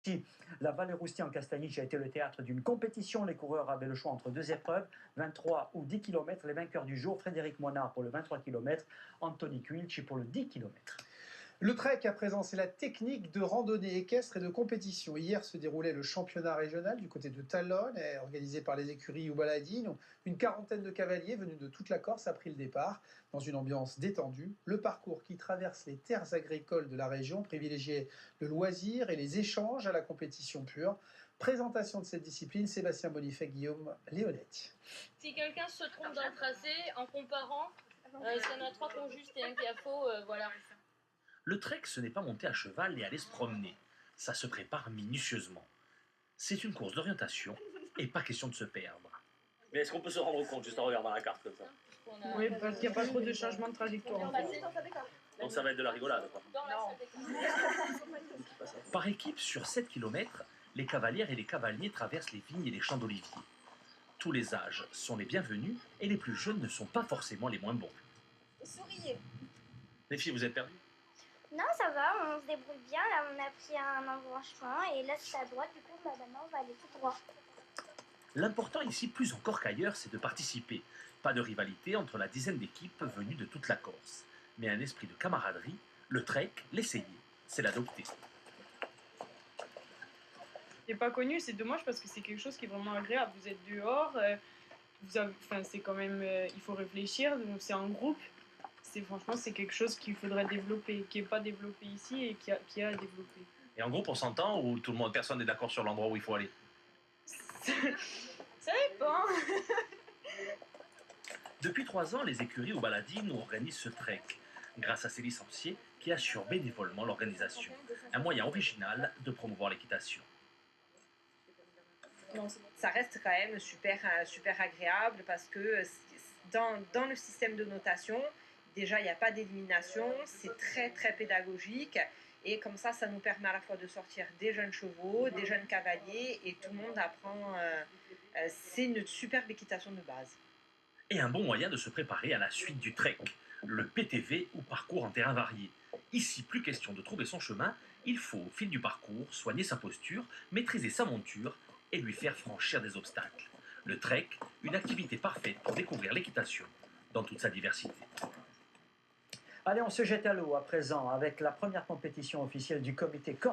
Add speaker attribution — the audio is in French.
Speaker 1: Si la Vallée-Rousty en Castaniche a été le théâtre d'une compétition, les coureurs avaient le choix entre deux épreuves, 23 ou 10 km. Les vainqueurs du jour, Frédéric Monard pour le 23 km, Anthony Quilch pour le 10 km.
Speaker 2: Le trek à présent, c'est la technique de randonnée équestre et de compétition. Hier se déroulait le championnat régional du côté de Talonne, organisé par les écuries Ubaladine. Une quarantaine de cavaliers venus de toute la Corse a pris le départ dans une ambiance détendue. Le parcours qui traverse les terres agricoles de la région privilégiait le loisir et les échanges à la compétition pure. Présentation de cette discipline, Sébastien Bonifay, Guillaume Léonetti.
Speaker 3: Si quelqu'un se trompe dans le tracé, en comparant, s'il y en a trois qui ont juste et un qui a faux, voilà.
Speaker 4: Le trek, ce n'est pas monter à cheval et aller se promener. Ça se prépare minutieusement. C'est une course d'orientation et pas question de se perdre.
Speaker 5: Mais est-ce qu'on peut se rendre compte juste en regardant la carte comme ça?
Speaker 6: Oui, parce qu'il n'y a pas trop de changement de trajectoire. En fait.
Speaker 5: Donc ça va être de la rigolade, quoi.
Speaker 4: Par équipe, sur 7 km, les cavalières et les cavaliers traversent les vignes et les champs d'oliviers. Tous les âges sont les bienvenus et les plus jeunes ne sont pas forcément les moins bons.
Speaker 7: Souriez.
Speaker 5: Les filles, vous êtes perdues?
Speaker 7: Non, ça va, on se débrouille bien. Là, on a pris un embranchement et là, c'est à droite. Du coup, maintenant, on va aller tout droit.
Speaker 4: L'important ici, plus encore qu'ailleurs, c'est de participer. Pas de rivalité entre la dizaine d'équipes venues de toute la Corse, mais un esprit de camaraderie. Le trek, l'essayer, c'est l'adopter.
Speaker 6: C'est pas connu, c'est dommage parce que c'est quelque chose qui est vraiment agréable. Vous êtes dehors, c'est quand même, il faut réfléchir, donc c'est en groupe. Franchement, c'est quelque chose qu'il faudrait développer, qui n'est pas développé ici et qui a à développer.
Speaker 5: Et en groupe, on s'entend ou tout le monde, personne n'est d'accord sur l'endroit où il faut aller?
Speaker 6: Ça dépend.
Speaker 4: Depuis 3 ans, les écuries Ubaladine organisent ce trek, grâce à ces licenciés qui assurent bénévolement l'organisation. Un moyen original de promouvoir l'équitation.
Speaker 8: Non, ça reste quand même super agréable parce que dans le système de notation, déjà il n'y a pas d'élimination, c'est très pédagogique et comme ça nous permet à la fois de sortir des jeunes chevaux, des jeunes cavaliers et tout le monde apprend, c'est une superbe équitation de base.
Speaker 4: Et un bon moyen de se préparer à la suite du trek, le PTV ou parcours en terrain varié. Ici, plus question de trouver son chemin, il faut au fil du parcours soigner sa posture, maîtriser sa monture et lui faire franchir des obstacles. Le trek, une activité parfaite pour découvrir l'équitation dans toute sa diversité.
Speaker 1: Allez, on se jette à l'eau à présent avec la première compétition officielle du comité Corse.